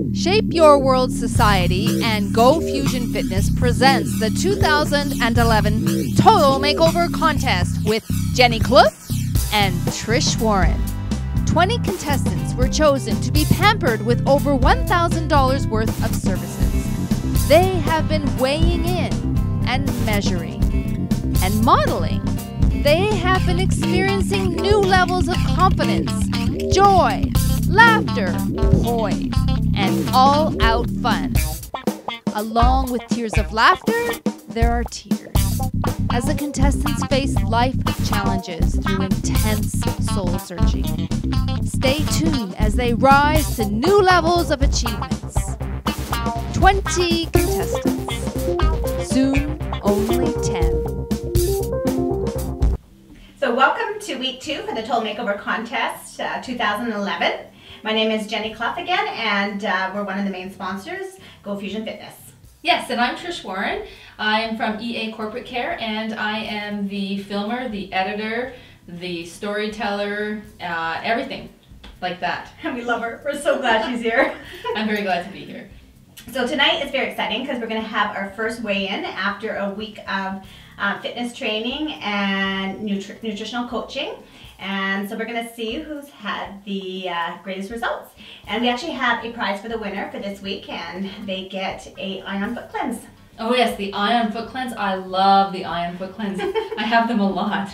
Shape Your World Society and Go Fusion Fitness presents the 2011 Total Makeover Contest with Jenny Clough and Trish Warren. 20 contestants were chosen to be pampered with over $1,000 worth of services. They have been weighing in and measuring and modeling. They have been experiencing new levels of confidence, joy, laughter, poise, and all-out fun. Along with tears of laughter, there are tears, as the contestants face life challenges through intense soul-searching. Stay tuned as they rise to new levels of achievements. 20 contestants, soon only 10. So welcome to week 2 for the Total Makeover Contest 2011. My name is Jenny Clough again, and we're one of the main sponsors, Go Fusion Fitness. Yes, and I'm Trish Warren. I am from EA Corporate Care, and I am the filmer, the editor, the storyteller, everything like that. And we love her. We're so glad she's here. I'm very glad to be here. So tonight is very exciting because we're going to have our first weigh-in after a week of fitness training and nutritional coaching. And so we're going to see who's had the greatest results. And we actually have a prize for the winner for this week, and they get a Ion Foot Cleanse. Oh yes, the Ion Foot Cleanse. I love the Ion Foot Cleanse. I have them a lot.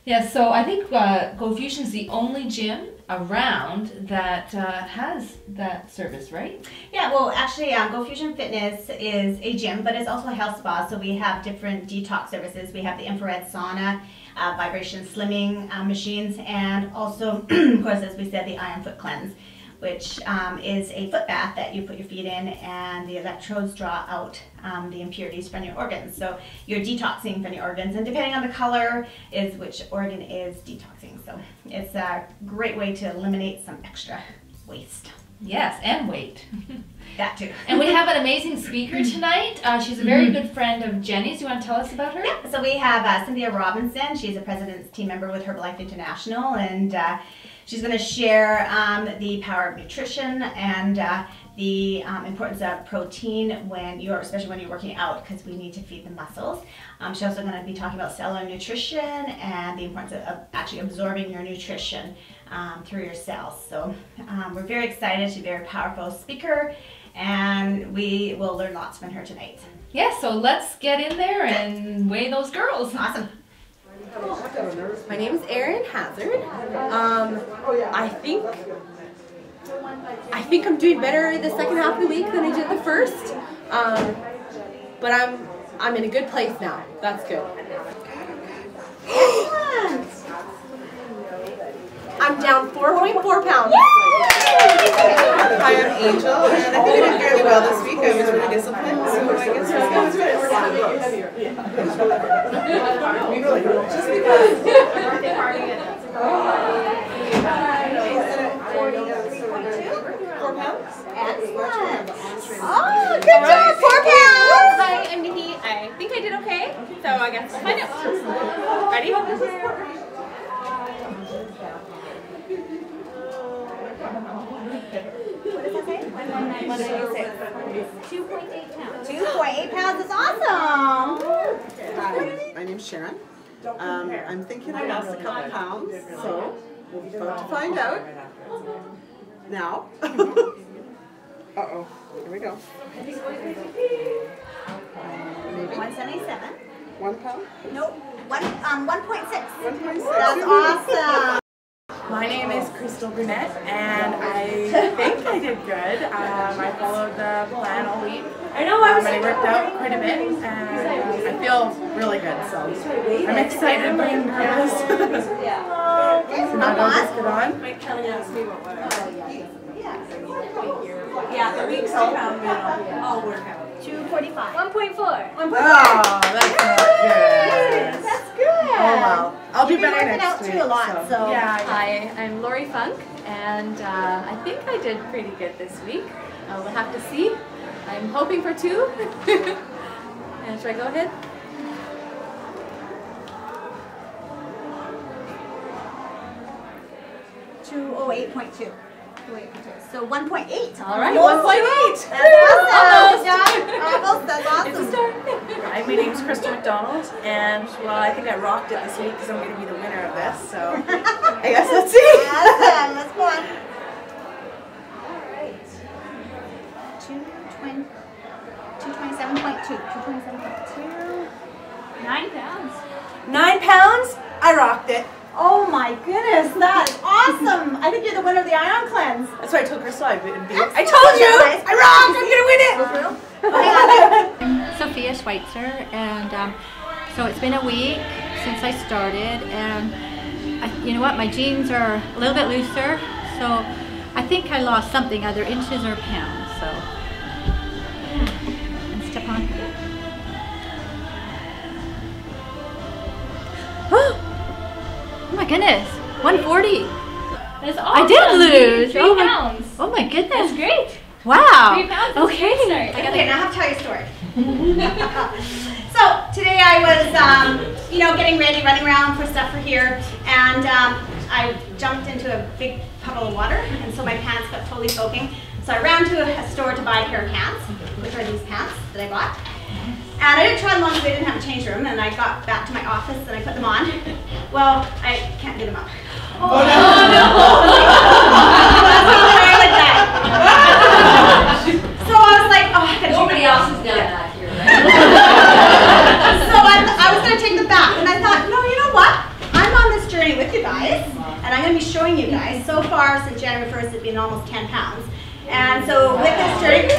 Yeah, so I think Go Fusion is the only gym around that has that service, right? Yeah, well actually Go Fusion Fitness is a gym, but it's also a health spa, so we have different detox services. We have the infrared sauna, vibration slimming machines, and also of course, as we said, the Ion Foot Cleanse, which is a foot bath that you put your feet in, and the electrodes draw out the impurities from your organs. So you're detoxing from your organs, and depending on the color is which organ is detoxing. So it's a great way to eliminate some extra waste. Yes, and weight. That too. And we have an amazing speaker tonight. She's a very good friend of Jenny's. Do you want to tell us about her? Yeah, so we have Cynthia Robinson. She's a President's Team member with Herbalife International, and she's going to share the power of nutrition and the importance of protein especially when you're working out, because we need to feed the muscles. She's also going to be talking about cellular nutrition and the importance of actually absorbing your nutrition through your cells. So we're very excited. She's a very powerful speaker, and we will learn lots from her tonight. Yeah, so let's get in there and weigh those girls. Awesome. My name is Erin Hazard. I think I'm doing better the second half of the week than I did the first. But I'm in a good place now. That's good. I'm down 4.4 pounds. Hi, I'm Angel, and I think I did fairly well this week. I was really disciplined, so I guess just because. 4 pounds? Excellent. Oh, good job, 4 pounds. Hi, I'm Nikki. I think I did okay, so I guess we'll find out. Ready? What did you say? 2.8 pounds. 2.8 pounds is awesome. Hi, my name's Sharon. I'm thinking I lost a couple pounds, so we're about to find out now. Uh-oh, here we go. Maybe 177. 1 pound? Nope. 1.6. 1.6. That's awesome. My name is Crystal Brunette, and I think I did good. I followed the plan all week. I worked out quite a bit, and I feel really good, so I'm excited but nervous. So now I'll just get on. Yeah, the week's all work out. 245. 1.4. Oh, that's not good. That's good. Oh well, I'll do better next week. Too a lot, so. Yeah. Hi, I'm Lori Funk, and I think I did pretty good this week. We'll have to see. I'm hoping for 2. And should I go ahead? $208.2. So 1.8. All right, 1.8. That's awesome. Yeah, almost. That's awesome. It's a start. Hi, my name's Crystal McDonald, and well, I think I rocked it this week because I'm going to be the winner of this. So I guess let's see. Awesome. Let's go on. All right. 227.2. 227.2. 9 pounds. 9 pounds. I rocked it. Oh my goodness, that's awesome! I think you're the winner of the Ion Cleanse. That's why I told Crystal I would be. Excellent. I told you. I rocked. I'm going to win it. Sophia Schweitzer, and so it's been a week since I started, and you know what, my jeans are a little bit looser, so I think I lost something, either inches or pounds, so yeah, and step on. Oh my goodness, 140. That's awesome. I did lose. 3 pounds. Oh my goodness. That's great. Wow. 3 pounds. Okay. Okay, now I have to tell you a story. So today I was, getting ready, running around for stuff for here, and I jumped into a big puddle of water, and so my pants got totally soaking. So I ran to a store to buy a pair of pants, which are these pants that I bought. And I didn't try them on because they didn't have a change room, and I got back to my office and I put them on. Well, I can't get them up. Oh no! Like that. So I was like, oh, I gotta Nobody take them else has done that here, right? So I was going to take them back, and I thought, no, you know what? I'm on this journey with you guys, and I'm going to be showing you guys. So far, since January 1st, it's been almost 10 pounds. And so with this journey, so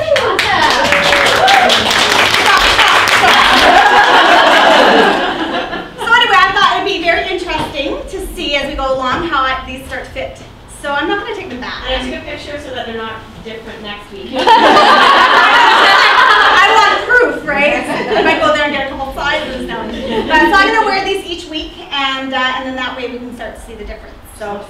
anyway, I thought it'd be very interesting to see as we go along how these start to fit. So I'm not going to take them back. And I took a picture so that they're not different next week. I want proof, right? I might go there and get a couple sizes done. But so I'm going to wear these each week, and then that way we can start to see the difference. So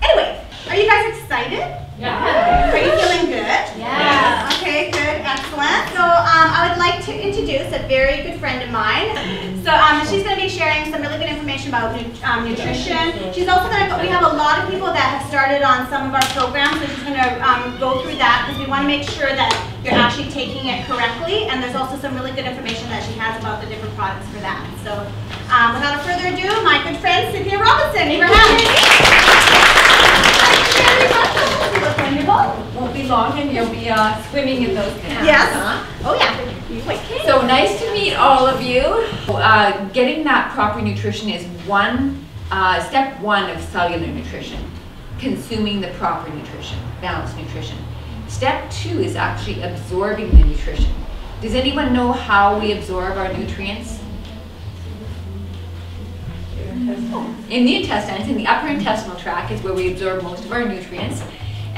anyway, are you guys excited? Yeah. Are you feeling good? Yeah. Okay, good, excellent. So I would like to introduce a very good friend of mine. So she's going to be sharing some really good information about nutrition. She's also going to, we have a lot of people that have started on some of our programs, so she's going to go through that because we want to make sure that you're actually taking it correctly, and there's also some really good information that she has about the different products for that. So without further ado, my good friend Cynthia Robinson, give her a hand. Won't be long and you'll be swimming in those pants. Yes. Huh? Oh yeah. So nice to meet all of you. Getting that proper nutrition is step one of cellular nutrition. Consuming the proper nutrition, balanced nutrition. Step two is actually absorbing the nutrition. Does anyone know how we absorb our nutrients? In the intestines, in the upper intestinal tract is where we absorb most of our nutrients.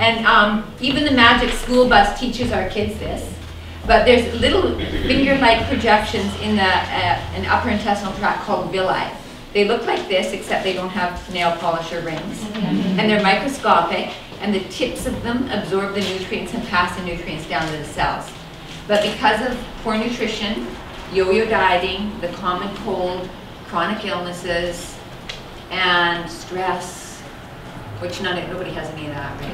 And even the magic school bus teaches our kids this. But there's little finger-like projections in the an upper intestinal tract called villi. They look like this, except they don't have nail polish or rings. And they're microscopic, and the tips of them absorb the nutrients and pass the nutrients down to the cells. But because of poor nutrition, yo-yo dieting, the common cold, chronic illnesses, and stress, which nobody has any of that, right?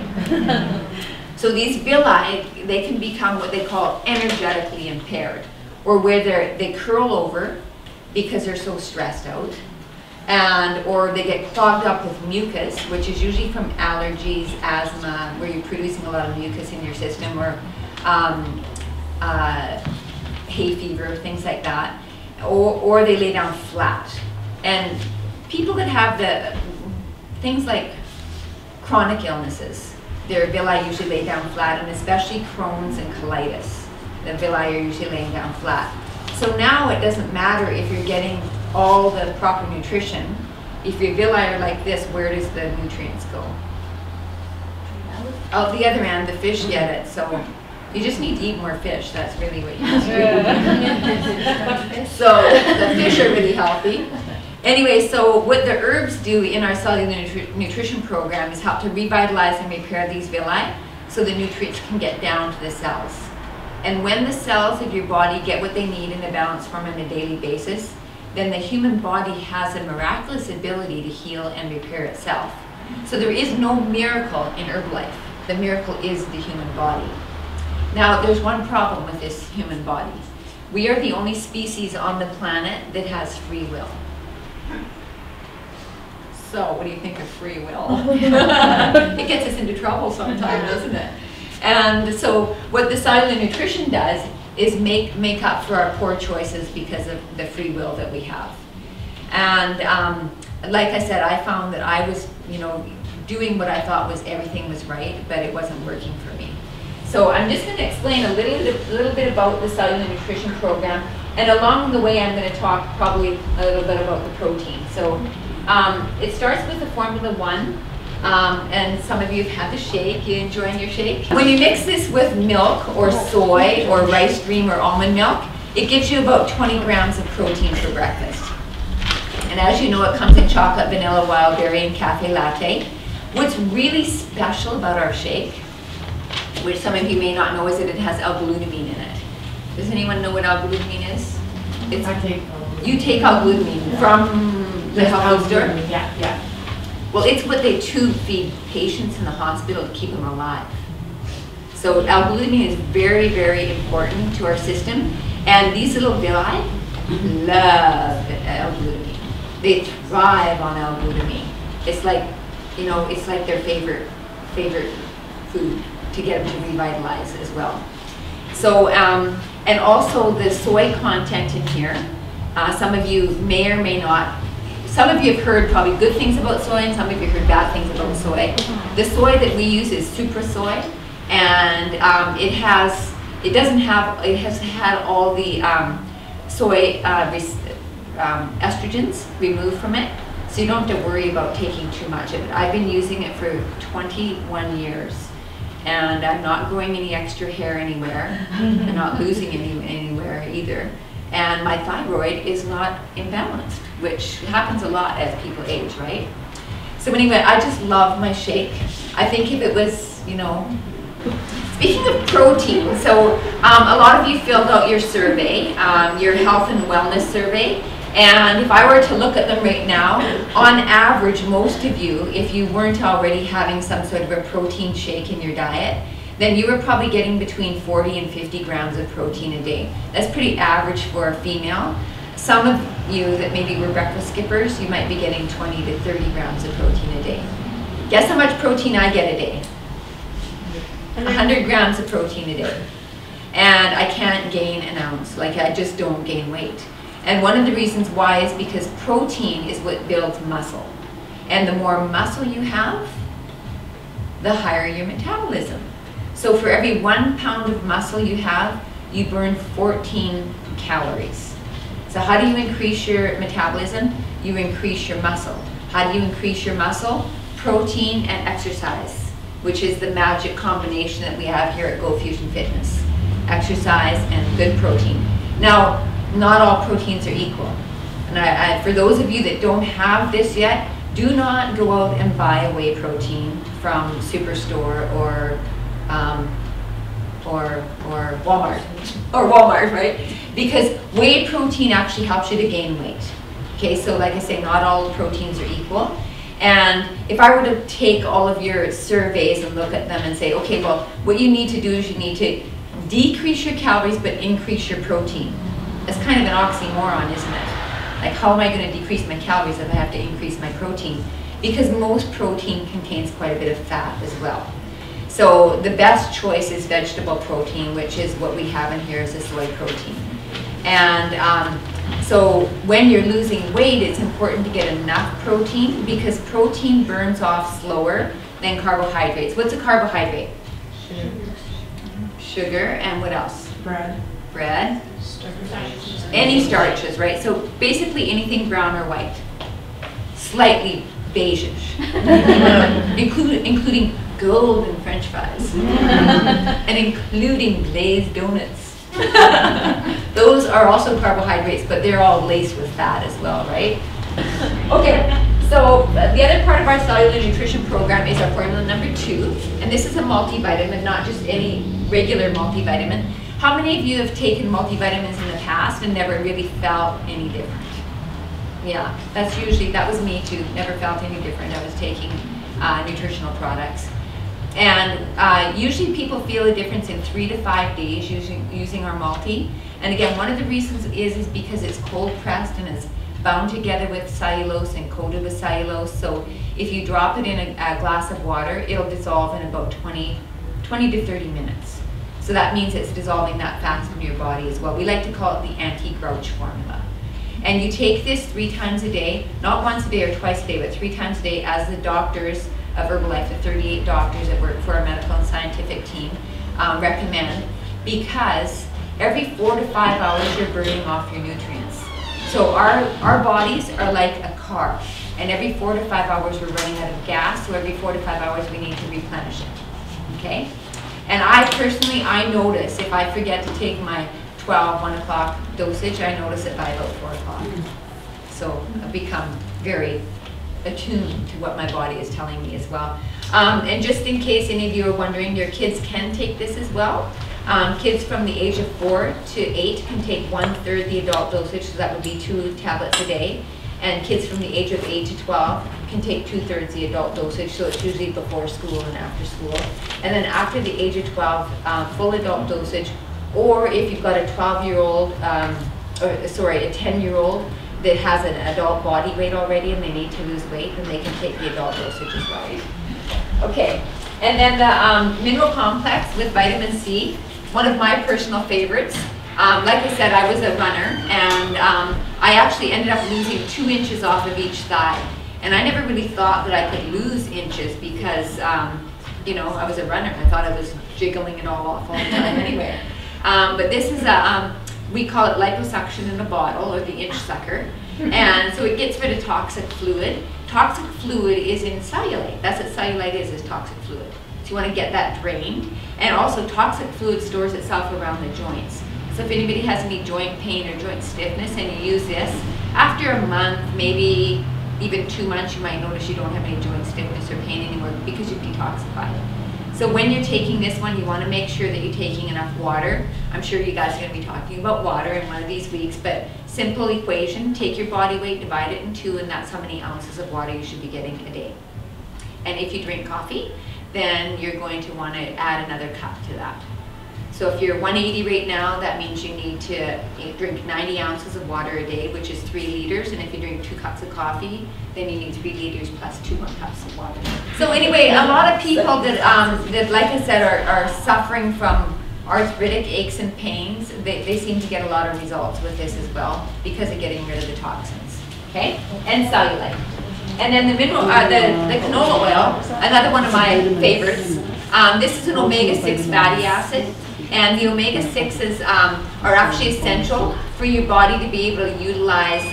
So these villi, they can become what they call energetically impaired, or where they curl over because they're so stressed out, or they get clogged up with mucus, which is usually from allergies, asthma, where you're producing a lot of mucus in your system, or hay fever, things like that, or they lay down flat. And people that have the things like chronic illnesses, their villi usually lay down flat, and especially Crohn's and colitis, the villi are usually laying down flat. So now it doesn't matter if you're getting all the proper nutrition. If your villi are like this, where does the nutrients go? Out the other end, the fish get it. So you just need to eat more fish. That's really what you need to do. So the fish are really healthy. Anyway, so what the herbs do in our cellular nutrition program is help to revitalize and repair these villi so the nutrients can get down to the cells. And when the cells of your body get what they need in a balanced form on a daily basis, then the human body has a miraculous ability to heal and repair itself. So there is no miracle in Herbalife. The miracle is the human body. Now, there's one problem with this human body. We are the only species on the planet that has free will. So, what do you think of free will? It gets us into trouble sometimes, doesn't it? And so, what the cellular nutrition does is make up for our poor choices because of the free will that we have. And like I said, I found that I was, doing what I thought was everything was right, but it wasn't working for me. So I'm just going to explain a little bit about the cellular nutrition program, and along the way I'm going to talk probably a little bit about the protein. So it starts with the Formula 1, and some of you have had the shake. You enjoying your shake? When you mix this with milk or soy or rice cream or almond milk, it gives you about 20 grams of protein for breakfast. And as you know, it comes in chocolate, vanilla, wild berry, and cafe latte. What's really special about our shake, which some of you may not know, is that it has L-glutamine in it. Does anyone know what L-glutamine is? You take L-glutamine from the health food store? Yeah. Well, it's what they tube feed patients in the hospital to keep them alive. So L-glutamine is very, very important to our system. And these little villi love L-glutamine. They thrive on L-glutamine. It's like, it's like their favorite food to get them to revitalize as well. So, and also the soy content in here. Some of you may or may not. Some of you have heard probably good things about soy, and some of you have heard bad things about soy. The soy that we use is Supra soy, and it has had all the soy estrogens removed from it, so you don't have to worry about taking too much of it. I've been using it for 21 years, and I'm not growing any extra hair anywhere. I'm not losing anywhere either. And my thyroid is not imbalanced, which happens a lot as people age, right? So anyway, I just love my shake. I think if it was, speaking of protein, so a lot of you filled out your survey, your health and wellness survey. And if I were to look at them right now, on average, most of you, if you weren't already having some sort of a protein shake in your diet, then you were probably getting between 40 and 50 grams of protein a day. That's pretty average for a female. Some of you that maybe were breakfast skippers, you might be getting 20 to 30 grams of protein a day. Guess how much protein I get a day? 100 grams of protein a day. And I can't gain an ounce, like I just don't gain weight. And one of the reasons why is because protein is what builds muscle. And the more muscle you have, the higher your metabolism. So for every 1 pound of muscle you have, you burn 14 calories. So how do you increase your metabolism? You increase your muscle. How do you increase your muscle? Protein and exercise, which is the magic combination that we have here at Go Fusion Fitness. Exercise and good protein. Now, not all proteins are equal. And for those of you that don't have this yet, do not go out and buy a whey protein from Superstore or Walmart, right? Because whey protein actually helps you to gain weight. Okay, so like I say, not all proteins are equal. And if I were to take all of your surveys and look at them and say, okay, well, what you need to do is you need to decrease your calories but increase your protein. That's kind of an oxymoron, isn't it? Like, how am I going to decrease my calories if I have to increase my protein? Because most protein contains quite a bit of fat as well. So the best choice is vegetable protein, which is what we have in here is the soy protein. And so when you're losing weight, it's important to get enough protein because protein burns off slower than carbohydrates. What's a carbohydrate? Sugar, and what else? Bread. Any starches, right? So basically anything brown or white. Slightly beige-ish. including golden French fries. And including glazed donuts. Those are also carbohydrates, but they're all laced with fat as well, right? Okay, so the other part of our cellular nutrition program is our formula number 2. And this is a multivitamin, not just any regular multivitamin. How many of you have taken multivitamins in the past and never really felt any different? Yeah, that was me too, never felt any different. I was taking nutritional products. And usually people feel a difference in 3 to 5 days using our multi. And again, one of the reasons is because it's cold pressed and it's bound together with cellulose and coated with cellulose. So if you drop it in a glass of water, it'll dissolve in about 20 to 30 minutes. So that means it's dissolving that fast in your body as well. We like to call it the anti-grouch formula. And you take this 3 times a day, not once a day or twice a day, but 3 times a day, as the doctors of Herbalife, the 38 doctors that work for our medical and scientific team, recommend, because every 4 to 5 hours you're burning off your nutrients. So our bodies are like a car, and every 4 to 5 hours we're running out of gas, so every 4 to 5 hours we need to replenish it, okay? And I personally, I notice if I forget to take my 1 o'clock dosage, I notice it by about 4 o'clock. So I've become very attuned to what my body is telling me as well. And just in case any of you are wondering, your kids can take this as well. Kids from the age of 4 to 8 can take 1/3 the adult dosage, so that would be 2 tablets a day. And kids from the age of 8 to 12 can take 2/3 the adult dosage, so it's usually before school and after school. And then after the age of 12, full adult dosage, or if you've got a 12-year-old, a 10-year-old that has an adult body weight already and they need to lose weight, then they can take the adult dosage as well. Okay, and then the mineral complex with vitamin C, one of my personal favorites. Like I said, I was a runner, and I actually ended up losing 2 inches off of each thigh. And I never really thought that I could lose inches because, you know, I was a runner. I thought I was jiggling it all off all the time anyway. But this is we call it liposuction in a bottle, or the inch sucker. And so it gets rid of toxic fluid. Toxic fluid is in cellulite. That's what cellulite is toxic fluid. So you want to get that drained. And also toxic fluid stores itself around the joints. So if anybody has any joint pain or joint stiffness and you use this, after a month, maybe even 2 months, you might notice you don't have any joint stiffness or pain anymore because you've detoxified. So when you're taking this one, you want to make sure that you're taking enough water. I'm sure you guys are going to be talking about water in one of these weeks, but simple equation, take your body weight, divide it in 2, and that's how many ounces of water you should be getting a day. And if you drink coffee, then you're going to want to add another cup to that. So if you're 180 right now, that means you need to drink 90 ounces of water a day, which is 3 liters. And if you drink 2 cups of coffee, then you need 3 liters plus 2 more cups of water. So anyway, a lot of people that like I said, are suffering from arthritic aches and pains, they seem to get a lot of results with this as well because of getting rid of the toxins, okay? And cellulite. And then the mineral, the canola oil, another one of my favorites. This is an omega-6 fatty acid. And the omega-6s are actually essential for your body to be able to utilize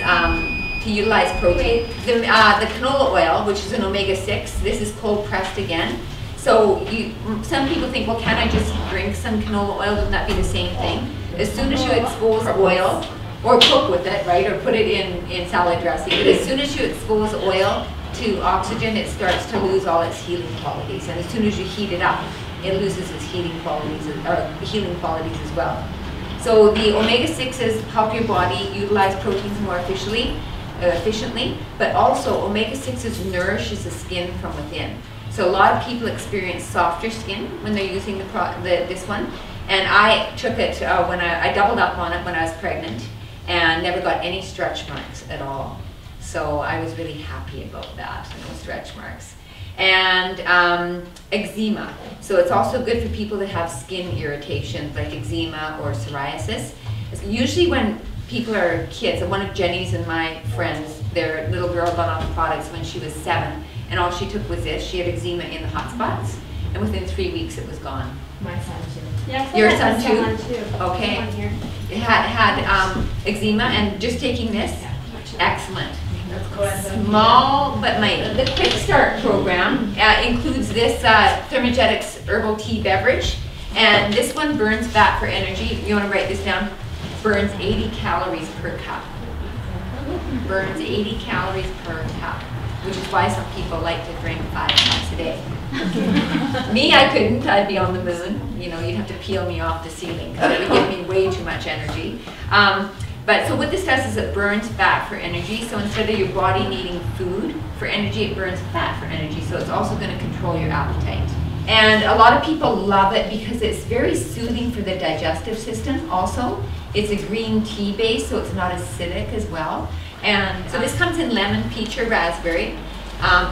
protein. The canola oil, which is an omega-6, this is cold pressed again. So some people think, well, can't I just drink some canola oil? Wouldn't that be the same thing? As soon as you expose oil, or cook with it, right, or put it in salad dressing, but as soon as you expose oil to oxygen, it starts to lose all its healing qualities. And as soon as you heat it up, it loses its healing qualities as well. So the omega-6s help your body utilize proteins more efficiently, but also omega-6s nourishes the skin from within. So a lot of people experience softer skin when they're using this one. And I took it when I doubled up on it when I was pregnant and never got any stretch marks at all. So I was really happy about that, no stretch marks. And eczema. So it's also good for people that have skin irritations like eczema or psoriasis. Usually when people are kids, and one of Jenny's and my friends, their little girl got on the products when she was 7, and all she took was this. She had eczema in the hot spots, and within 3 weeks it was gone. My son too. Yeah, your son too? Okay. It had eczema, and just taking this, excellent. Small but mighty. The Quick Start program includes this Thermogenics herbal tea beverage, and this one burns fat for energy. You want to write this down? Burns 80 calories per cup. Burns 80 calories per cup, which is why some people like to drink 5 cups a day. Me, I couldn't. I'd be on the moon. You know, you'd have to peel me off the ceiling because it would give me way too much energy. But so what this does is it burns fat for energy. So instead of your body needing food for energy, it burns fat for energy. So it's also going to control your appetite. And a lot of people love it because it's very soothing for the digestive system also. It's a green tea base, so it's not acidic as well. And so this comes in lemon, peach, or raspberry,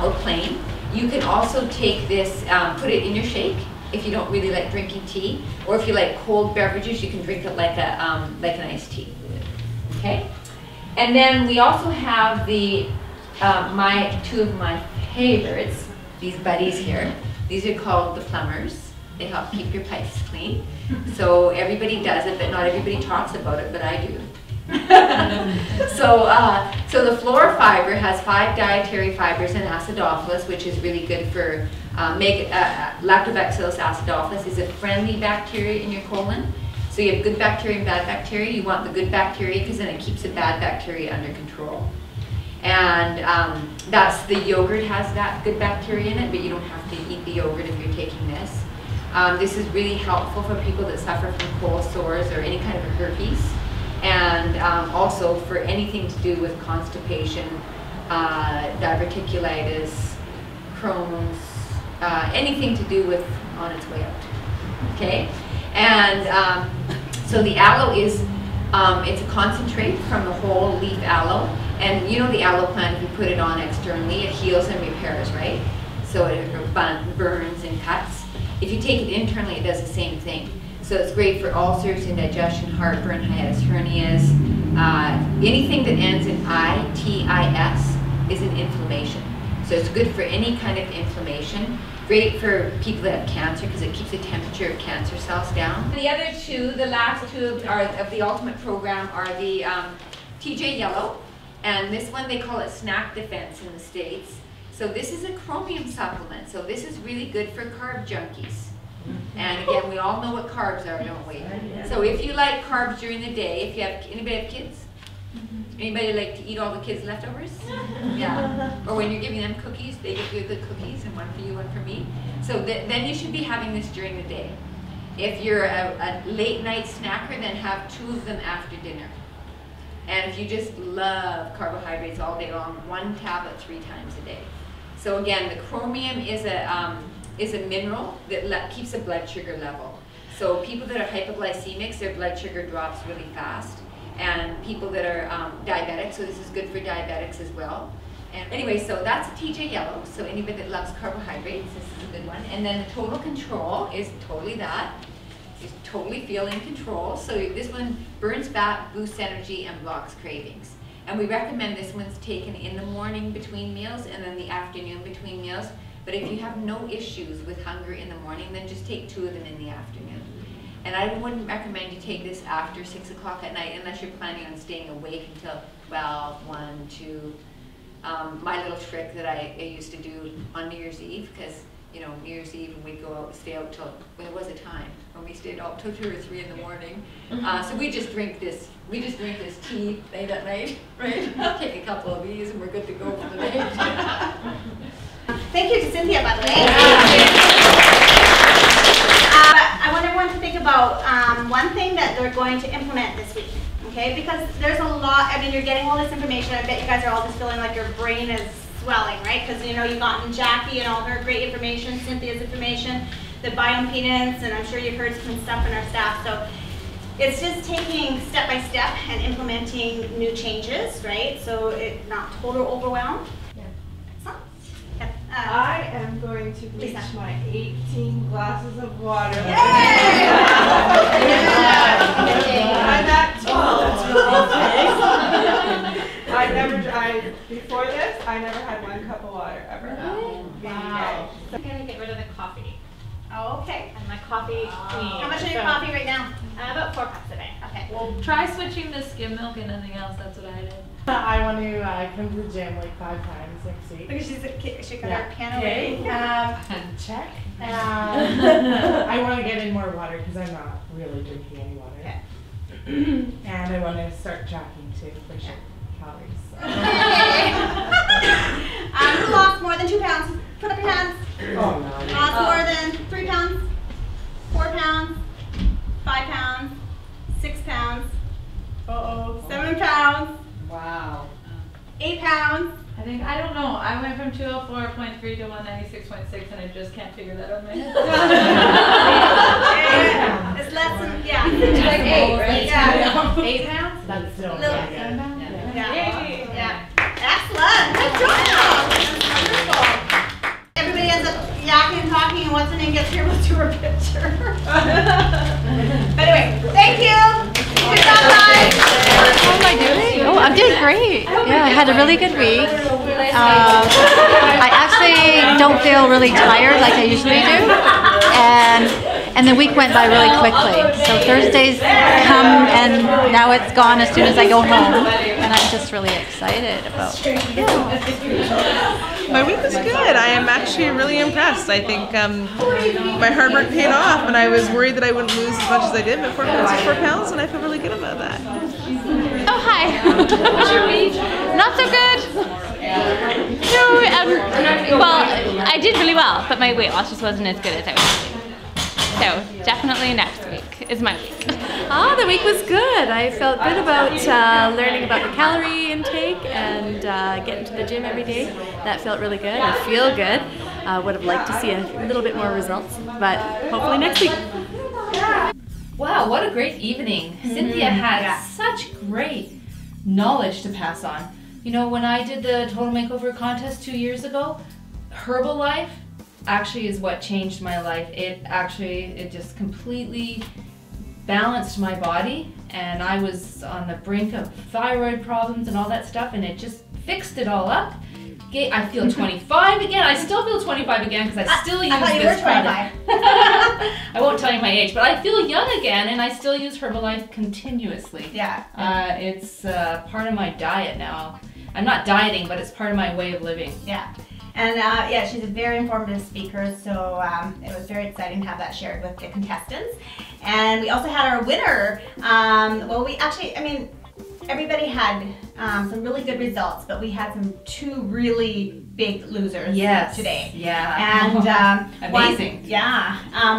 or plain. You can also take this, put it in your shake if you don't really like drinking tea, or if you like cold beverages, you can drink it like an iced tea. Okay. And then we also have the two of my favorites, these buddies here. These are called the plumbers. They help keep your pipes clean. So everybody does it, but not everybody talks about it, but I do. So the floor fiber has 5 dietary fibers and acidophilus, which is really good for lactobacillus acidophilus is a friendly bacteria in your colon. So you have good bacteria and bad bacteria. You want the good bacteria because then it keeps the bad bacteria under control. And that's the yogurt has that good bacteria in it, but you don't have to eat the yogurt if you're taking this. This is really helpful for people that suffer from cold sores or any kind of herpes. And also for anything to do with constipation, diverticulitis, Crohn's, anything to do with on its way out. Okay, and so the aloe is it's a concentrate from the whole leaf aloe, and you know the aloe plant, if you put it on externally, it heals and repairs, right? So it burns and cuts. If you take it internally, it does the same thing. So it's great for ulcers, indigestion, heartburn, hiatus hernias. Anything that ends in I-T-I-S is an inflammation. So it's good for any kind of inflammation. Great for people that have cancer because it keeps the temperature of cancer cells down. The other two, the last two of the Ultimate program are the TJ Yellow. And this one they call it Snack Defense in the States. So this is a chromium supplement. So this is really good for carb junkies. And again, we all know what carbs are, don't we? So if you like carbs during the day, if you have, anybody have kids? Anybody like to eat all the kids' leftovers? Yeah. Or when you're giving them cookies, they give you good cookies, and one for you, one for me. So then you should be having this during the day. If you're a late night snacker, then have 2 of them after dinner. And if you just love carbohydrates all day long, 1 tablet 3 times a day. So again, the chromium is a mineral that keeps the blood sugar level. So people that are hypoglycemics, their blood sugar drops really fast. And people that are diabetic, so this is good for diabetics as well. And anyway, so that's a TJ Yellow. So anybody that loves carbohydrates, this is a good one. And then the Total Control is totally that. You totally feel in control. So this one burns fat, boosts energy, and blocks cravings. And we recommend this one's taken in the morning between meals and then the afternoon between meals. But if you have no issues with hunger in the morning, then just take 2 of them in the afternoon. And I wouldn't recommend you take this after 6 o'clock at night unless you're planning on staying awake until 12, 1, 2. My little trick that I used to do on New Year's Eve, because you know, New Year's Eve and we'd go out, stay out till, well, there was a time when we stayed out till 2 or 3 in the morning. So we just drink this tea late at night, right? Take a couple of these and we're good to go for the night. Thank you to Cynthia, by the way. I want everyone to think about one thing that they're going to implement this week, okay? Because there's a lot, I mean, you're getting all this information. I bet you guys are all just feeling like your brain is swelling, right? Because, you know, you've gotten Jackie and all her great information, Cynthia's information, the bioimpedance, and I'm sure you've heard some stuff in our staff. So it's just taking step by step and implementing new changes, right? So it's not total overwhelm. I am going to reach my 18 glasses of water. Yay! I'm at 12. Before this, I never had 1 cup of water ever. Wow. I'm going to get rid of the coffee. Oh, okay. And my coffee queen. How much is your coffee right now? About 4 cups a day. Okay. Well, try switching to skim milk and nothing else. That's what I did. I want to come to the gym like 5 times next week. Because she got her piano ready. Check. I want to get in more water because I'm not really drinking any water. Okay. And I want to start tracking too for sure. Calories. Who lost more than 2 pounds? Put up your hands. Oh no. Lost more than 3 pounds, 4 pounds, 5 pounds, 6 pounds, 7 pounds. Wow. 8 pounds. I think, I don't know, I went from 204.3 to 196.6 and I just can't figure that on my head. Yeah, it's less than, yeah. It's like 8, right? Yeah. 8 pounds? That's still Little- yeah. Yeah. Excellent. Good job. Wonderful. Everybody ends up yakking and talking, and once the name gets here, we'll do a picture. But anyway, thank you. Good job, guys. How am I doing? Oh, I'm doing great. Yeah, I had a really good week. I actually don't feel really tired like I usually do, and the week went by really quickly. So Thursdays come and now it's gone as soon as I go home, and I'm just really excited about. My week was good. I am actually really impressed. I think my hard work paid off, and I was worried that I wouldn't lose as much as I did, but 4 pounds is 4 pounds, and I feel really good about that. Oh, hi. How's your week? Not so good. No, well, I did really well, but my weight loss just wasn't as good as I was hoping. So, definitely next week is my week. Oh, the week was good. I felt good about learning about the calorie intake and getting to the gym every day. That felt really good. I feel good. Would have liked to see a little bit more results, but hopefully next week. Wow, what a great evening. Cynthia had such great knowledge to pass on. You know, when I did the Total Makeover contest 2 years ago, Herbalife actually is what changed my life. It just completely balanced my body, and I was on the brink of thyroid problems and all that stuff, and it just fixed it all up. I feel 25 again. I still feel 25 again because I still use this product. I won't tell you my age, but I feel young again, and I still use Herbalife continuously. Yeah. It's part of my diet now. I'm not dieting, but it's part of my way of living. Yeah. And yeah, she's a very informative speaker, so it was very exciting to have that shared with the contestants. And we also had our winner. Well, we actually, I mean, everybody had some really good results, but we had two really big losers today. Yeah. And amazing.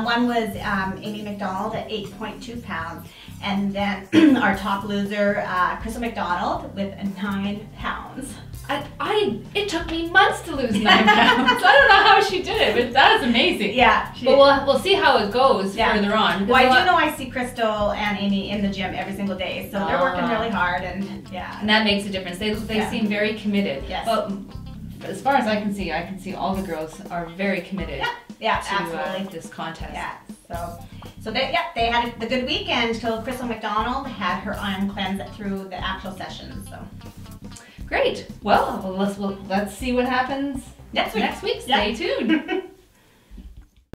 One was Amy McDonald at 8.2 pounds. And then our top loser, Crystal McDonald, with 9 pounds. It took me months to lose 9 pounds. I don't know how she did it, but that is amazing. Yeah. But we'll see how it goes further on. Well, I do know I see Crystal and Amy in the gym every single day, so they're working really hard, and And that makes a difference. They seem very committed. Yes. But as far as I can see all the girls are very committed to absolutely. This contest. Yeah. So they had the good weekend until Crystal McDonald had her iron cleanse through the actual session. So. Great. Well, let's see what happens next week. Stay tuned.